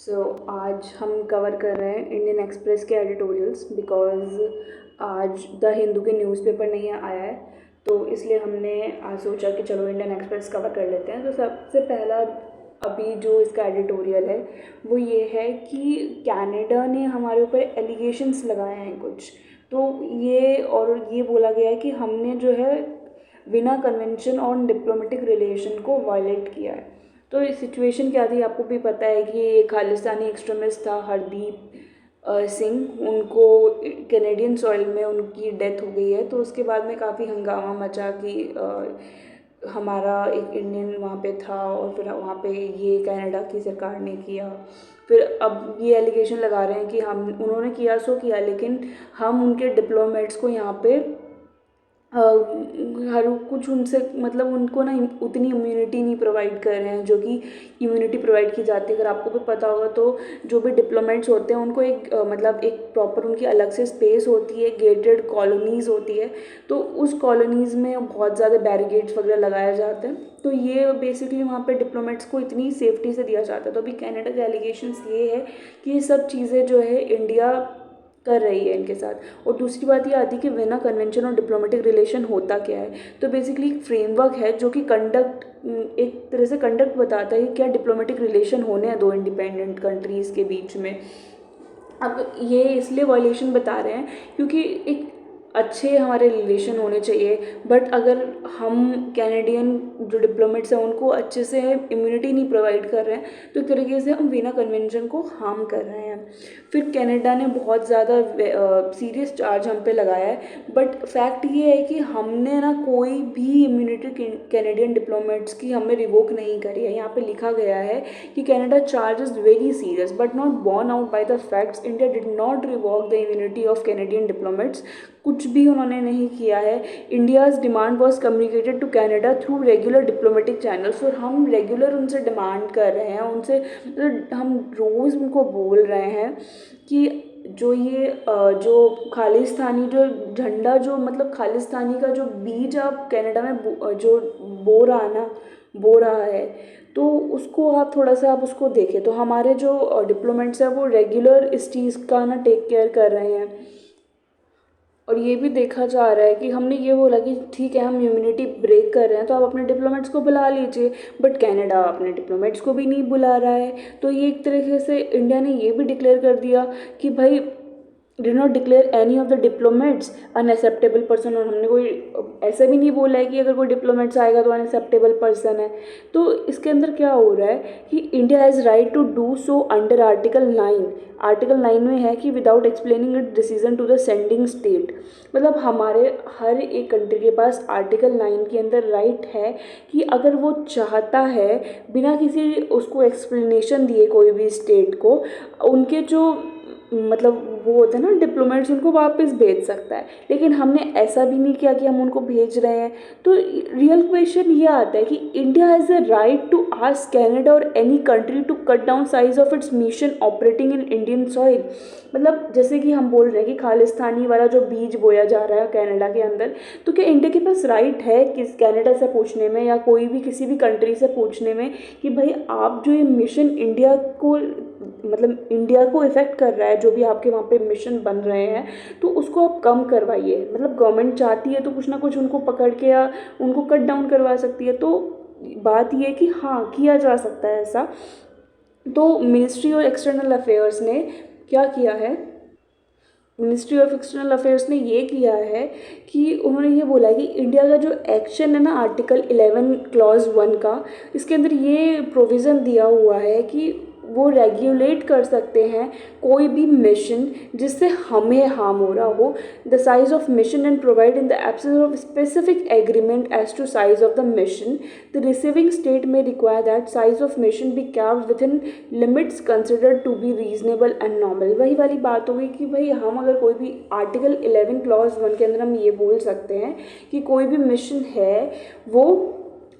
आज हम कवर कर रहे हैं इंडियन एक्सप्रेस के एडिटोरियल्स बिकॉज़ आज द हिंदू के न्यूज़पेपर नहीं आया है, तो इसलिए हमने आज सोचा कि चलो इंडियन एक्सप्रेस कवर कर लेते हैं। तो सबसे पहला अभी जो इसका एडिटोरियल है वो ये है कि कनाडा ने हमारे ऊपर एलिगेशंस लगाए हैं कुछ, तो ये बोला गया है कि हमने जो है विना कन्वेंशन ऑन डिप्लोमेटिक रिलेशन को वायलेट किया है। तो इस सिचुएशन क्या थी आपको भी पता है कि ये खालिस्तानी एक्सट्रीमिस्ट था हरदीप सिंह, उनको कैनेडियन सॉइल में उनकी डेथ हो गई है। तो उसके बाद में काफ़ी हंगामा मचा कि हमारा एक इंडियन वहाँ पे था और फिर वहाँ पे ये कनाडा की सरकार ने किया। फिर अब ये एलिगेशन लगा रहे हैं कि उन्होंने किया सो किया, लेकिन हम उनके डिप्लोमेट्स को यहाँ पे हर कुछ उनसे मतलब उनको ना उतनी इम्यूनिटी नहीं प्रोवाइड कर रहे हैं जो कि इम्यूनिटी प्रोवाइड की जाती है। अगर आपको भी पता होगा तो जो भी डिप्लोमेट्स होते हैं उनको एक मतलब एक प्रॉपर उनकी अलग से स्पेस होती है, गेटेड कॉलोनीज़ होती है, तो उस कॉलोनीज़ में बहुत ज़्यादा बैरिकेड्स वगैरह लगाए जाते हैं। तो ये बेसिकली वहाँ पे डिप्लोमेट्स को इतनी सेफ्टी से दिया जाता है। तो अभी कनाडा के एलिगेशंस ये है कि ये सब चीज़ें जो है इंडिया कर रही है इनके साथ। और दूसरी बात ये आती है कि विना कन्वेंशन और डिप्लोमेटिक रिलेशन होता क्या है। तो बेसिकली एक फ्रेमवर्क है जो कि एक तरह से कंडक्ट बताता है कि क्या डिप्लोमेटिक रिलेशन होने हैं दो इंडिपेंडेंट कंट्रीज़ के बीच में। अब ये इसलिए वायलेशन बता रहे हैं क्योंकि एक अच्छे हमारे रिलेशन होने चाहिए, बट अगर हम कैनेडियन जो डिप्लोमेट्स हैं उनको अच्छे से इम्यूनिटी नहीं प्रोवाइड कर रहे हैं तो एक तरीके से हम विना कन्वेंशन को हार्म कर रहे हैं। फिर कनाडा ने बहुत ज़्यादा सीरियस चार्ज हम पे लगाया है, बट फैक्ट ये है कि हमने ना कोई भी इम्यूनिटी कैनेडियन डिप्लोमेट्स की हमने रिवोक नहीं करी है। यहाँ पे लिखा गया है कि Canada charges very serious but not borne out by the facts, India did not revoke the immunity of Canadian diplomats. कुछ भी उन्होंने नहीं किया है। India's demand was communicated to Canada through regular diplomatic channels, और हम रेगुलर उनसे demand कर रहे हैं, उनसे हम रोज़ उनको बोल रहे हैं कि जो खालिस्तानी जो झंडा जो मतलब खालिस्तानी का जो बीज आप कनाडा में जो बो रहा है तो उसको आप थोड़ा सा आप उसको देखें। तो हमारे जो डिप्लोमेट्स हैं वो रेगुलर इस चीज़ का ना टेक केयर कर रहे हैं। और ये भी देखा जा रहा है कि हमने ये बोला कि ठीक है हम इम्यूनिटी ब्रेक कर रहे हैं तो आप अपने डिप्लोमेट्स को बुला लीजिए, बट कनाडा अपने डिप्लोमेट्स को भी नहीं बुला रहा है। तो ये एक तरीके से इंडिया ने ये भी डिक्लेयर कर दिया कि भाई did not declare any of the diplomats unacceptable person, और हमने कोई ऐसा भी नहीं बोला है कि अगर कोई डिप्लोमेट्स आएगा तो अनएक्सेप्टेबल पर्सन है। तो इसके अंदर क्या हो रहा है कि India has right to do so under article 9 में है कि without explaining it decision to the sending state. मतलब हमारे हर एक कंट्री के पास आर्टिकल 9 के अंदर राइट है कि अगर वो चाहता है बिना किसी उसको एक्सप्लेनेशन दिए कोई भी स्टेट को उनके जो मतलब वो होते हैं ना डिप्लोमेट्स, उनको वापस भेज सकता है। लेकिन हमने ऐसा भी नहीं किया कि हम उनको भेज रहे हैं। तो रियल क्वेश्चन ये आता है कि India has a right to ask Canada और any country to cut down size of its mission operating in Indian soil. मतलब जैसे कि हम बोल रहे हैं कि खालिस्तानी वाला जो बीज बोया जा रहा है कनाडा के अंदर, तो क्या इंडिया के पास राइट है किस कनाडा से पूछने में या कोई भी किसी भी कंट्री से पूछने में कि भाई आप जो ये मिशन इंडिया को मतलब इंडिया को इफ़ेक्ट कर रहा है, जो भी आपके वहाँ पे मिशन बन रहे हैं तो उसको आप कम करवाइए। मतलब गवर्नमेंट चाहती है तो कुछ ना कुछ उनको पकड़ के या उनको कट डाउन करवा सकती है। तो बात ये है कि हाँ किया जा सकता है ऐसा। तो मिनिस्ट्री ऑफ एक्सटर्नल अफेयर्स ने क्या किया है, मिनिस्ट्री ऑफ एक्सटर्नल अफेयर्स ने ये किया है कि उन्होंने ये बोला है कि इंडिया का जो एक्शन है ना आर्टिकल 11 क्लॉज 1 का, इसके अंदर ये प्रोविज़न दिया हुआ है कि वो रेगुलेट कर सकते हैं कोई भी मिशन जिससे हमें हार्म हो रहा हो, the size of mission and provide in the absence of specific agreement as to size of the mission the receiving state में require that size of mission be capped within limits considered to be reasonable and normal. वही वाली बात हो गई कि भाई हम अगर कोई भी आर्टिकल 11 क्लॉज 1 के अंदर हम ये बोल सकते हैं कि कोई भी मिशन है वो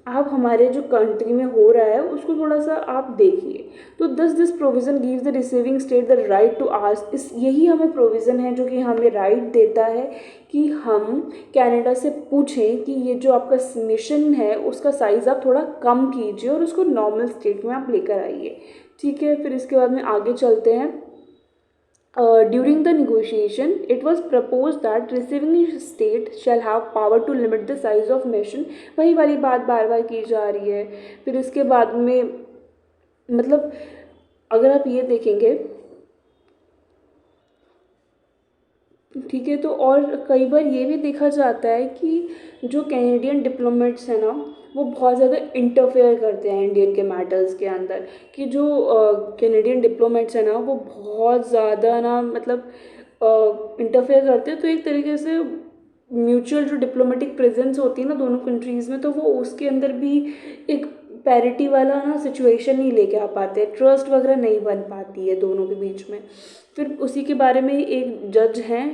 आप हमारे जो कंट्री में हो रहा है उसको थोड़ा सा आप देखिए। तो this provision gives the receiving state the right to ask, यही हमें प्रोविज़न है जो कि हमें राइट देता है कि हम कनाडा से पूछें कि ये जो आपका मिशन है उसका साइज़ आप थोड़ा कम कीजिए और उसको नॉर्मल स्टेट में आप लेकर आइए। ठीक है, फिर इसके बाद में आगे चलते हैं। During the negotiation, it was proposed that receiving state shall have power to limit the size of mission। वही वाली बात बार बार की जा रही है। फिर इसके बाद में मतलब अगर आप ये देखेंगे, ठीक है, तो और कई बार ये भी देखा जाता है कि जो कैनेडियन डिप्लोमेट्स हैं ना, वो बहुत ज़्यादा इंटरफेयर करते हैं इंडियन के मैटर्स के अंदर। कि जो कैनेडियन डिप्लोमेट्स हैं ना, वो बहुत ज़्यादा ना मतलब इंटरफेयर करते हैं। तो एक तरीके से म्यूचुअल जो डिप्लोमेटिक प्रेजेंस होती है ना दोनों कंट्रीज़ में, तो वो उसके अंदर भी एक पैरिटी वाला ना सिचुएशन नहीं लेके आ पाते, ट्रस्ट वगैरह नहीं बन पाती है दोनों के बीच में। फिर उसी के बारे में एक जज हैं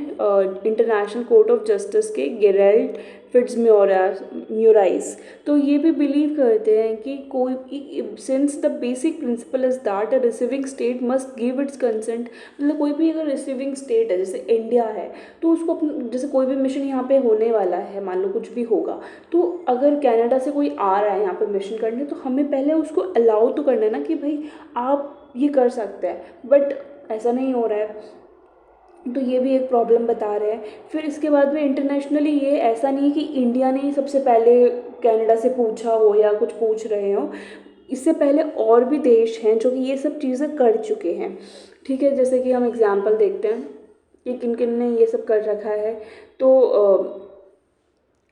इंटरनेशनल कोर्ट ऑफ जस्टिस के, गेराल्ड फिट्जम्योराइज। तो ये भी बिलीव करते हैं कि कोई since the basic principle is that a receiving state must give its consent. मतलब कोई भी अगर रिसीविंग स्टेट है, जैसे इंडिया है, तो उसको जैसे कोई भी मिशन यहाँ पे होने वाला है, मान लो कुछ भी होगा, तो अगर कनाडा से कोई आ रहा है यहाँ पे मिशन करने, तो हमें पहले उसको अलाउ तो करना है ना कि भाई आप ये कर सकते हैं, बट ऐसा नहीं हो रहा है। तो ये भी एक प्रॉब्लम बता रहे हैं। फिर इसके बाद में इंटरनेशनली ये ऐसा नहीं कि इंडिया ने ही सबसे पहले कनाडा से पूछा हो या कुछ पूछ रहे हो, इससे पहले और भी देश हैं जो कि ये सब चीज़ें कर चुके हैं। ठीक है, जैसे कि हम एग्जांपल देखते हैं कि किन किन ने ये सब कर रखा है। तो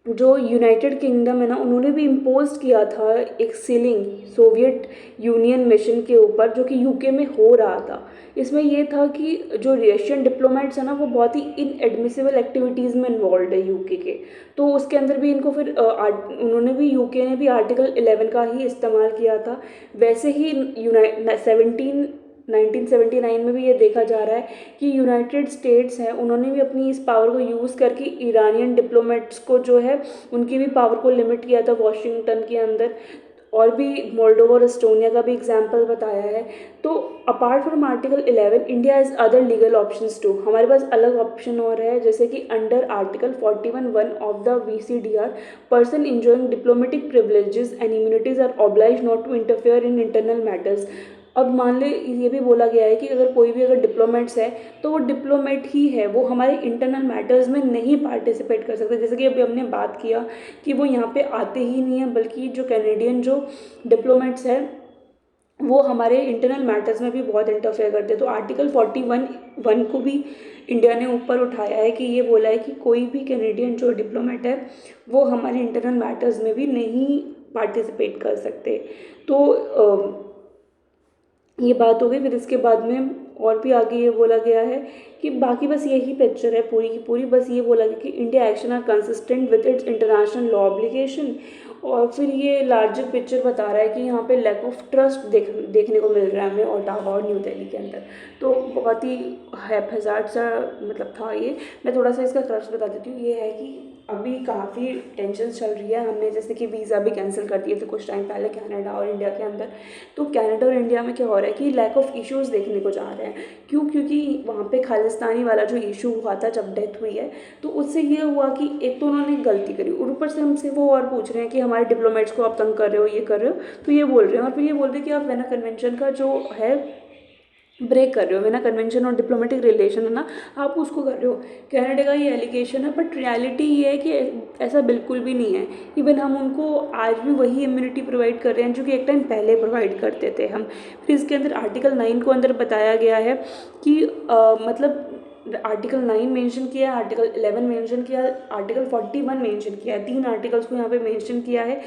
जो यूनाइटेड किंगडम है ना, उन्होंने भी इम्पोज किया था एक सीलिंग सोवियत यूनियन मिशन के ऊपर, जो कि यूके में हो रहा था। इसमें ये था कि जो रशियन डिप्लोमेट्स हैं ना, वो बहुत ही इनएडमिसिबल एक्टिविटीज़ में इन्वॉल्व है यूके के। तो उसके अंदर भी इनको फिर उन्होंने भी, यूके ने भी आर्टिकल 11 का ही इस्तेमाल किया था। वैसे ही 1979 में भी ये देखा जा रहा है कि यूनाइटेड स्टेट्स हैं, उन्होंने भी अपनी इस पावर को यूज़ करके ईरानियन डिप्लोमेट्स को जो है उनकी भी पावर को लिमिट किया था वॉशिंगटन के अंदर। और भी मोल्डोवा और एस्टोनिया का भी एग्जाम्पल बताया है। तो apart from article 11, India has other legal options too. हमारे पास अलग ऑप्शन और है, जैसे कि under article 41(1) of the VCDR, person enjoying diplomatic privileges and immunities are oblige not to interfere in internal matters. अब मान ले ये भी बोला गया है कि अगर कोई भी अगर डिप्लोमेट्स है, तो वो डिप्लोमेट ही है, वो हमारे इंटरनल मैटर्स में नहीं पार्टिसिपेट कर सकते। जैसे कि अभी हमने बात किया कि वो यहाँ पे आते ही नहीं है, बल्कि जो कैनेडियन जो डिप्लोमेट्स है वो हमारे इंटरनल मैटर्स में भी बहुत इंटरफेयर करते हैं। तो आर्टिकल 41(1) को भी इंडिया ने ऊपर उठाया है कि ये बोला है कि कोई भी कैनेडियन जो डिप्लोमेट है वो हमारे इंटरनल मैटर्स में भी नहीं पार्टिसिपेट कर सकते। तो ये बात हो गई। फिर इसके बाद में और भी आगे ये बोला गया है कि बाकी बस यही पिक्चर है पूरी की पूरी। बस ये बोला गया कि India action are consistent with its international law obligation. और फिर ये लार्जर पिक्चर बता रहा है कि यहाँ पे लैक ऑफ ट्रस्ट देखने को मिल रहा है हमें ओटावा और न्यू दिल्ली के अंदर। तो बहुत ही हैphazard सा मतलब था ये। मैं थोड़ा सा इसका ट्रस्ट बता देती हूँ। ये है कि अभी काफ़ी टेंशन चल रही है। हमने जैसे कि वीज़ा भी कैंसिल कर दिए थे कुछ टाइम पहले कनाडा और इंडिया के अंदर। तो कनाडा और इंडिया में क्या हो रहा है कि लैक ऑफ इश्यूज़ देखने को जा रहे हैं। क्यों? क्योंकि वहाँ पे खालिस्तानी वाला जो इशू हुआ था जब डेथ हुई है, तो उससे ये हुआ कि एक तो उन्होंने गलती करी और ऊपर से हमसे वो और पूछ रहे हैं कि हमारे डिप्लोमेट्स को आप तंग कर रहे हो, ये कर रहे हो। तो ये बोल रहे हैं और फिर ये बोल रहे हैं कि आप वेना कन्वेंशन का जो है ब्रेक कर रहे हो। वेना कन्वेंशन और डिप्लोमेटिक रिलेशन है ना, आप उसको कर रहे हो। कनाडा का ये एलिगेशन है, बट रियलिटी ये है कि ऐसा बिल्कुल भी नहीं है। इवन हम उनको आज भी वही इम्यूनिटी प्रोवाइड कर रहे हैं जो कि एक टाइम पहले प्रोवाइड करते थे हम। फिर इसके अंदर आर्टिकल 9 को अंदर बताया गया है कि मतलब आर्टिकल 9 मेंशन किया है, आर्टिकल 11 मेंशन किया है, आर्टिकल 41 मेंशन किया है। 3 आर्टिकल्स को यहाँ पे मेंशन किया है।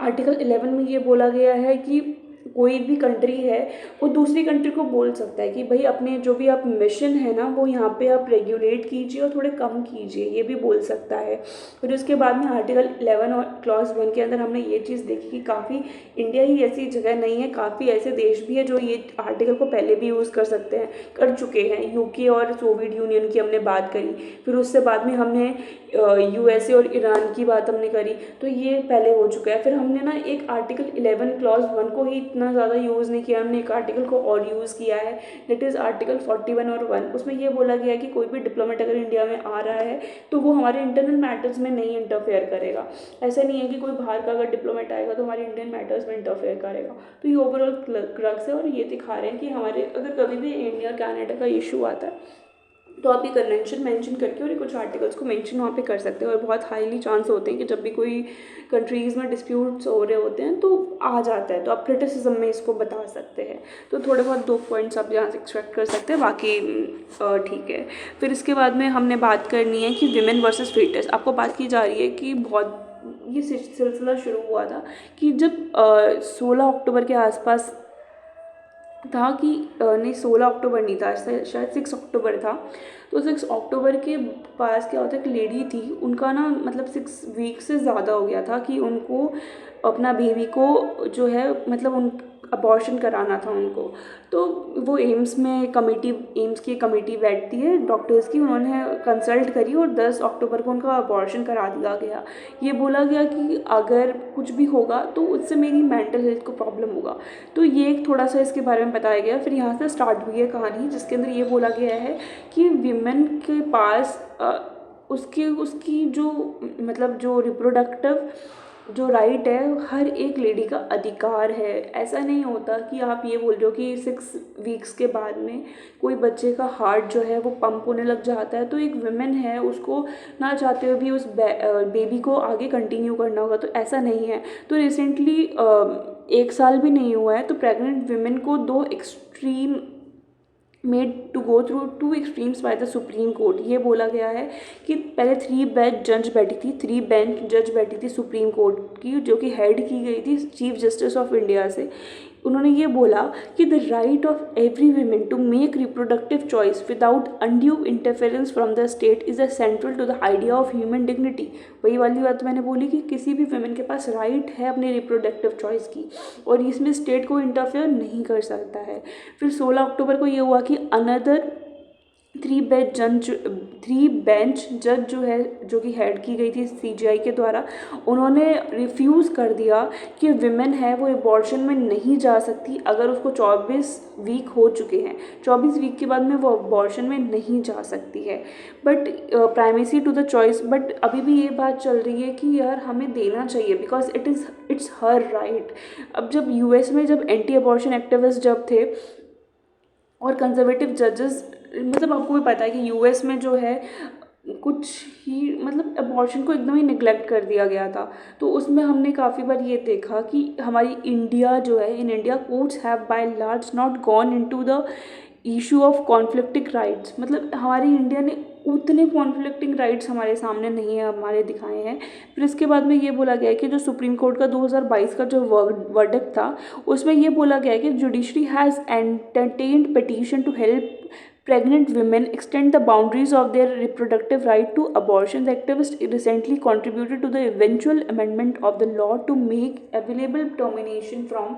आर्टिकल 11 में ये बोला गया है कि कोई भी कंट्री है वो दूसरी कंट्री को बोल सकता है कि भाई अपने जो भी आप मिशन है ना, वो यहाँ पे आप रेगुलेट कीजिए और थोड़े कम कीजिए, ये भी बोल सकता है। फिर उसके बाद में आर्टिकल 11 और क्लॉज 1 के अंदर हमने ये चीज़ देखी कि काफ़ी इंडिया ही ऐसी जगह नहीं है, काफ़ी ऐसे देश भी है जो ये आर्टिकल को पहले भी यूज़ कर सकते हैं, कर चुके हैं। यूके और सोवियत यूनियन की हमने बात करी, फिर उससे बाद में हमने USA और ईरान की बात हमने करी, तो ये पहले हो चुका है। फिर हमने ना एक आर्टिकल 11 क्लॉज 1 को ही इतना ज़्यादा यूज़ नहीं किया, हमने एक आर्टिकल को और यूज़ किया है, दैट इज़ आर्टिकल 41 और 1। उसमें ये बोला गया है कि कोई भी डिप्लोमेट अगर इंडिया में आ रहा है तो वो हमारे इंटरनल मैटर्स में नहीं इंटरफेयर करेगा। ऐसा नहीं है कि कोई बाहर का अगर डिप्लोमेट आएगा तो हमारे इंडियन मैटर्स में इंटरफेयर करेगा। तो ये ओवरऑल क्रक्स है, और ये दिखा रहे हैं कि हमारे अगर कभी भी इंडिया और कनाडा का इशू आता है तो आप ये कन्वेंशन मेंशन करके और ये कुछ आर्टिकल्स को मेंशन वहाँ पे कर सकते हैं। और बहुत हाईली चांस होते हैं कि जब भी कोई कंट्रीज़ में डिस्प्यूट्स हो रहे होते हैं तो आ जाता है, तो आप क्रिटिसिज्म में इसको बता सकते हैं। तो थोड़े बहुत 2 पॉइंट्स आप यहाँ से एक्सट्रैक्ट कर सकते हैं, बाकी ठीक है। फिर इसके बाद में हमने बात करनी है कि विमेन वर्सेस फीटस। आपको बात की जा रही है कि बहुत ये सिलसिला शुरू हुआ था कि जब 16 अक्टूबर के आसपास था कि नहीं 16 अक्टूबर नहीं था, शायद 6 अक्टूबर था। तो 6 अक्टूबर के पास क्या होता है, एक लेडी थी, उनका ना मतलब 6 वीक से ज़्यादा हो गया था कि उनको अपना बेबी को जो है मतलब उन अबॉर्शन कराना था उनको। तो वो एम्स की कमेटी बैठती है डॉक्टर्स की, उन्होंने कंसल्ट करी और 10 अक्टूबर को उनका अबॉर्शन करा दिया गया। ये बोला गया कि अगर कुछ भी होगा तो उससे मेरी मेंटल हेल्थ को प्रॉब्लम होगा। तो ये एक थोड़ा सा इसके बारे में बताया गया। फिर यहाँ से स्टार्ट हुई है कहानी, जिसके अंदर ये बोला गया है कि विमेन के पास उसकी जो मतलब जो रिप्रोडक्टिव जो राइट है हर एक लेडी का अधिकार है। ऐसा नहीं होता कि आप ये बोल रहे हो कि 6 वीक्स के बाद में कोई बच्चे का हार्ट जो है वो पंप होने लग जाता है, तो एक विमेन है उसको ना चाहते हुए भी उस बेबी को आगे कंटिन्यू करना होगा, तो ऐसा नहीं है। तो रिसेंटली 1 साल भी नहीं हुआ है तो प्रेग्नेंट विमेन को 2 extreme made to go through 2 extremes by the Supreme Court. ये बोला गया है कि पहले 3 बेंच जज बैठी थी सुप्रीम कोर्ट की, जो कि हेड की गई थी चीफ जस्टिस ऑफ इंडिया से। उन्होंने ये बोला कि the right of every women to make reproductive choice without undue interference from the state is a central to the idea of human dignity. वही वाली बात मैंने बोली कि किसी भी वीमेन के पास राइट है अपनी रिप्रोडक्टिव चॉइस की, और इसमें स्टेट को इंटरफेयर नहीं कर सकता है। फिर 16 अक्टूबर को ये हुआ कि अनदर 3 बेंच जज जो है, जो कि हेड की गई थी सीजीआई के द्वारा, उन्होंने रिफ्यूज़ कर दिया कि विमेन है वो अबॉर्शन में नहीं जा सकती अगर उसको 24 वीक हो चुके हैं। 24 वीक के बाद में वो अबॉर्शन में नहीं जा सकती है। But primacy to the choice, but अभी भी ये बात चल रही है कि यार हमें देना चाहिए बिकॉज इट्स हर राइट। अब जब यूएस में जब एंटी अबॉर्शन एक्टिविस्ट जब थे और कंजर्वेटिव जजेस, मतलब आपको भी पता है कि यूएस में जो है कुछ ही मतलब अबॉर्शन को एकदम ही निगलेक्ट कर दिया गया था। तो उसमें हमने काफ़ी बार ये देखा कि हमारी इंडिया जो है, in India courts have by large not gone into the issue of conflicting rights. मतलब हमारी इंडिया ने उतने कॉन्फ्लिक्टिंग राइट्स हमारे सामने नहीं है, हमारे दिखाए हैं। फिर इसके बाद में ये बोला गया है कि जो सुप्रीम कोर्ट का 2022 का जो वर्डिक्ट था, उसमें ये बोला गया है कि judiciary has entertained petition to help pregnant women extend the boundaries of their reproductive right to abortion. The activist recently contributed to the eventual amendment of the law to make available termination from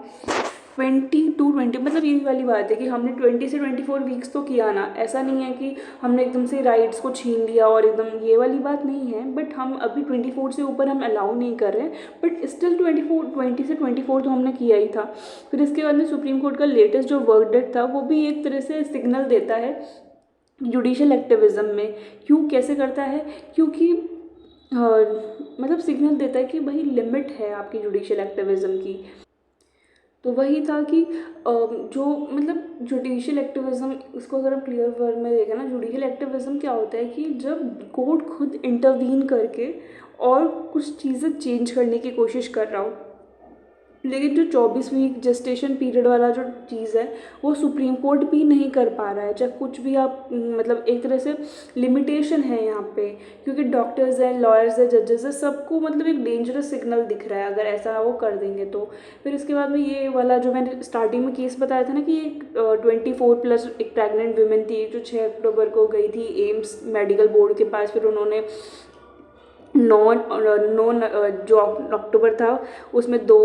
20 to 20, मतलब यही वाली बात है कि हमने 20 से 24 weeks तो किया ना। ऐसा नहीं है कि हमने एकदम से राइट्स को छीन लिया और एकदम ये वाली बात नहीं है। बट हम अभी 24 से ऊपर हम अलाउ नहीं कर रहे हैं, बट स्टिल 20 से 24 तो हमने किया ही था। फिर इसके बाद में सुप्रीम कोर्ट का लेटेस्ट जो वर्डिक्ट था वो भी एक तरह से सिग्नल देता है जुडिशल एक्टिविज़म में। क्यों, कैसे करता है, क्योंकि मतलब सिग्नल देता है कि भाई लिमिट है आपकी जुडिशल एक्टिविज़म की। तो वही था कि जो मतलब जुडिशल एक्टिविज़म, इसको अगर हम क्लियर वर्ड में देखें ना, जुडिशल एक्टिविज़म क्या होता है कि जब कोर्ट खुद इंटरवीन करके और कुछ चीज़ें चेंज करने की कोशिश कर रहा हो, लेकिन जो 24 वीक जेस्टेशन पीरियड वाला जो चीज़ है वो सुप्रीम कोर्ट भी नहीं कर पा रहा है। चाहे कुछ भी आप मतलब एक तरह से लिमिटेशन है यहाँ पे, क्योंकि डॉक्टर्स हैं, लॉयर्स हैं, जजेस हैं, सबको मतलब एक डेंजरस सिग्नल दिख रहा है अगर ऐसा वो कर देंगे तो। फिर इसके बाद में ये वाला जो मैंने स्टार्टिंग में केस बताया था ना कि एक 24+ एक प्रेग्नेंट वुमेन थी जो 6 अक्टूबर को गई थी एम्स मेडिकल बोर्ड के पास। फिर उन्होंने जो अक्टूबर था उसमें 2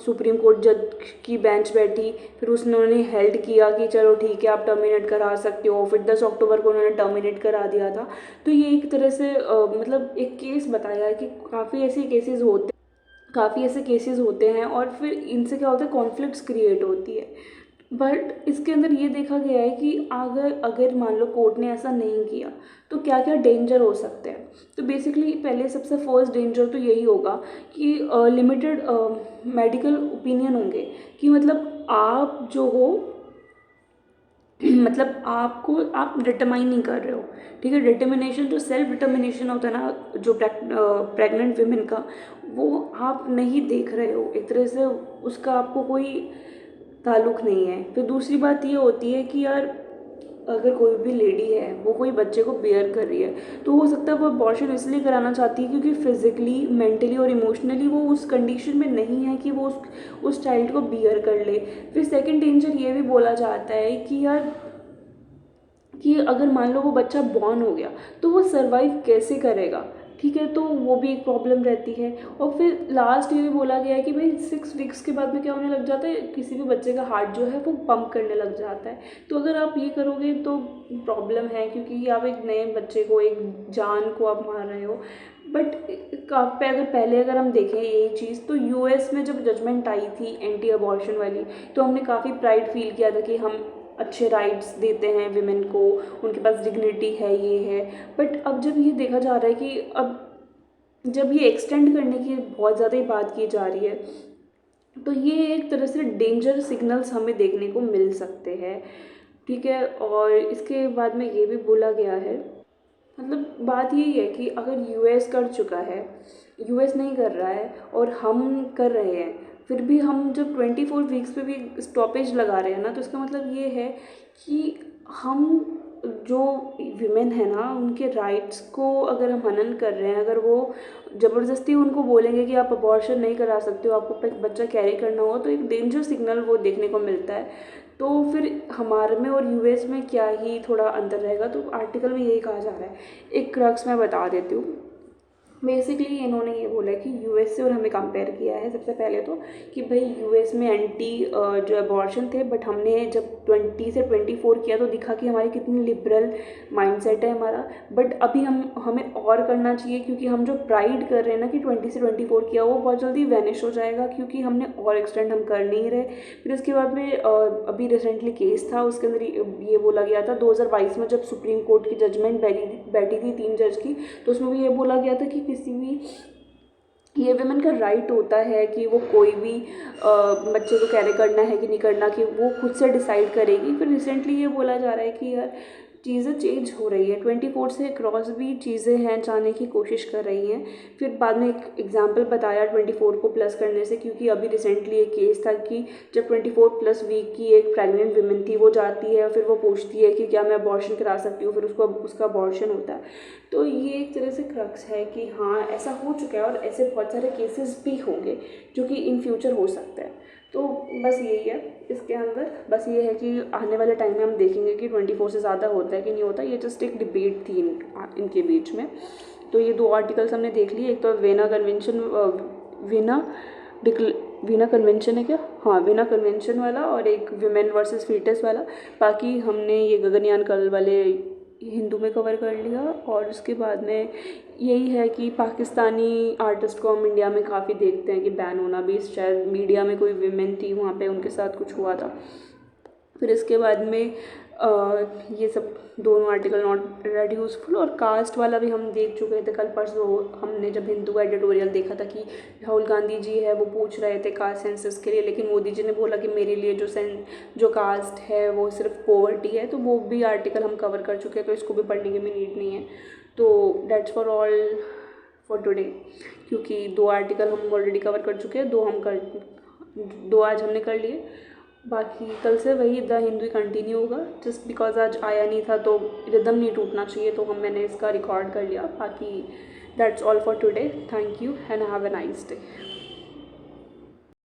सुप्रीम कोर्ट जज की बेंच बैठी, फिर उन्होंने हेल्ड किया कि चलो ठीक है आप टर्मिनेट करा सकते हो। फिर 10 अक्टूबर को उन्होंने टर्मिनेट करा दिया था। तो ये एक तरह से मतलब एक केस बताया है कि काफ़ी ऐसे केसेस होते काफ़ी ऐसे केसेस होते हैं और फिर इनसे क्या होता है, कॉन्फ्लिक्ट्स क्रिएट होती है। बट इसके अंदर ये देखा गया है कि अगर अगर मान लो कोर्ट ने ऐसा नहीं किया तो क्या क्या डेंजर हो सकते हैं। तो बेसिकली पहले सबसे फर्स्ट डेंजर तो यही होगा कि लिमिटेड मेडिकल ओपिनियन होंगे, कि मतलब आप जो हो मतलब आपको आप डिटरमाइन नहीं कर रहे हो, ठीक है। डिटर्मिनेशन जो सेल्फ डिटर्मिनेशन होता है ना, जो प्रेग्नेंट वीमेन का, वो आप नहीं देख रहे हो एक तरह से, उसका आपको कोई ताल्लुक़ नहीं है। फिर दूसरी बात ये होती है कि यार अगर कोई भी लेडी है वो कोई बच्चे को बेयर कर रही है, तो हो सकता है वो अबॉर्शन इसलिए कराना चाहती है क्योंकि फिज़िकली, मेंटली और इमोशनली वो उस कंडीशन में नहीं है कि वो उस चाइल्ड को बियर कर ले। फिर सेकंड डेंजर ये भी बोला जाता है कि यार कि अगर मान लो वो बच्चा बॉर्न हो गया तो वो सर्वाइव कैसे करेगा, ठीक है। तो वो भी एक प्रॉब्लम रहती है। और फिर लास्ट ये भी बोला गया है कि भाई 6 वीक्स के बाद में क्या होने लग जाता है, किसी भी बच्चे का हार्ट जो है वो पंप करने लग जाता है। तो अगर आप ये करोगे तो प्रॉब्लम है, क्योंकि आप एक नए बच्चे को, एक जान को आप मार रहे हो। बट अगर पहले अगर हम देखें यही चीज़, तो यूएस में जब जजमेंट आई थी एंटी अबॉर्शन वाली, तो हमने काफ़ी प्राइड फील किया था कि हम अच्छे राइट्स देते हैं विमेन को, उनके पास डिग्निटी है, ये है। बट अब जब ये देखा जा रहा है कि अब जब ये एक्सटेंड करने की बहुत ज़्यादा ही बात की जा रही है, तो ये एक तरह से डेंजर सिग्नल्स हमें देखने को मिल सकते हैं, ठीक है। और इसके बाद में ये भी बोला गया है, मतलब बात यही है कि अगर यूएस कर चुका है, यूएस नहीं कर रहा है और हम कर रहे हैं, फिर भी हम जब 24 वीक्स पे भी स्टॉपेज लगा रहे हैं ना, तो इसका मतलब ये है कि हम जो विमेन है ना, उनके राइट्स को अगर हम हनन कर रहे हैं, अगर वो ज़बरदस्ती उनको बोलेंगे कि आप अबॉर्शन नहीं करा सकते हो, आपको एक बच्चा कैरी करना हो, तो एक डेंजर सिग्नल वो देखने को मिलता है। तो फिर हमारे में और यूएस में क्या ही थोड़ा अंतर रहेगा। तो आर्टिकल में यही कहा जा रहा है। एक क्रक्स मैं बता देती हूँ। बेसिकली इन्होंने ये बोला है कि यूएस से और हमें कंपेयर किया है सबसे पहले तो, कि भाई यूएस में एंटी जो अबॉर्शन थे, बट हमने जब 20 से 24 किया तो दिखा कि हमारी कितनी लिबरल माइंडसेट है हमारा। बट अभी हमें और करना चाहिए, क्योंकि हम जो प्राइड कर रहे हैं ना कि 20 से 24 किया, वो बहुत जल्दी वैनिश हो जाएगा, क्योंकि हमने और एक्सटेंड हम कर नहीं रहे। फिर उसके बाद में अभी रिसेंटली केस था, उसके अंदर ये बोला गया था 2022 में, जब सुप्रीम कोर्ट की जजमेंट बैठी थी 3 जज की, तो उसमें भी ये बोला गया था कि किसी भी ये विमेन का राइट होता है कि वो कोई भी बच्चे को कैरी करना है कि नहीं करना, कि वो खुद से डिसाइड करेगी। फिर रिसेंटली ये बोला जा रहा है कि यार चीज़ें चेंज हो रही है, 24 से क्रॉस भी चीज़ें हैं, जाने की कोशिश कर रही हैं। फिर बाद में एक एग्जांपल बताया 24 को प्लस करने से, क्योंकि अभी रिसेंटली एक केस था कि जब 24+ वीक की एक प्रेग्नेंट विमेन थी, वो जाती है फिर वो पूछती है कि क्या मैं अबॉर्शन करा सकती हूँ, फिर उसका अबॉर्शन होता है। तो ये एक तरह से क्रक्स है कि हाँ ऐसा हो चुका है, और ऐसे बहुत सारे केसेस भी होंगे जो कि इन फ्यूचर हो सकते हैं। तो बस यही है इसके अंदर, बस ये है कि आने वाले टाइम में हम देखेंगे कि 24 से ज़्यादा होता है कि नहीं होता। ये जस्ट एक डिबेट थी इनके बीच में। तो ये 2 आर्टिकल्स हमने देख लिए, एक तो वीना कन्वेंशन है क्या, हाँ वीना कन्वेंशन वाला, और एक विमेन वर्सेस फीटस वाला। बाकी हमने ये गगनयान कल वाले हिंदू में कवर कर लिया। और उसके बाद में यही है कि पाकिस्तानी आर्टिस्ट को हम इंडिया में काफ़ी देखते हैं कि बैन होना भी, शायद मीडिया में कोई विमेन थी वहाँ पे, उनके साथ कुछ हुआ था। फिर इसके बाद में ये सब दोनों आर्टिकल नॉट रेड यूज़फुल। और कास्ट वाला भी हम देख चुके थे कल परसों, हमने जब हिंदू का एडिटोरियल देखा था कि राहुल गांधी जी है वो पूछ रहे थे कास्ट सेंसस के लिए, लेकिन मोदी जी ने बोला कि मेरे लिए जो कास्ट है वो सिर्फ पॉवर्टी है। तो वो भी आर्टिकल हम कवर कर चुके हैं, तो इसको भी पढ़ने की भी नीड नहीं है। तो dates for all for today, क्योंकि 2 आर्टिकल हम ऑलरेडी कवर कर चुके हैं, 2 आज हमने कर लिए। बाकी कल से वही द हिंदू कंटिन्यू होगा, जस्ट बिकॉज आज आया नहीं था तो रिदम नहीं टूटना चाहिए, तो मैंने इसका रिकॉर्ड कर लिया। बाकी that's all for today, thank you and have a nice day.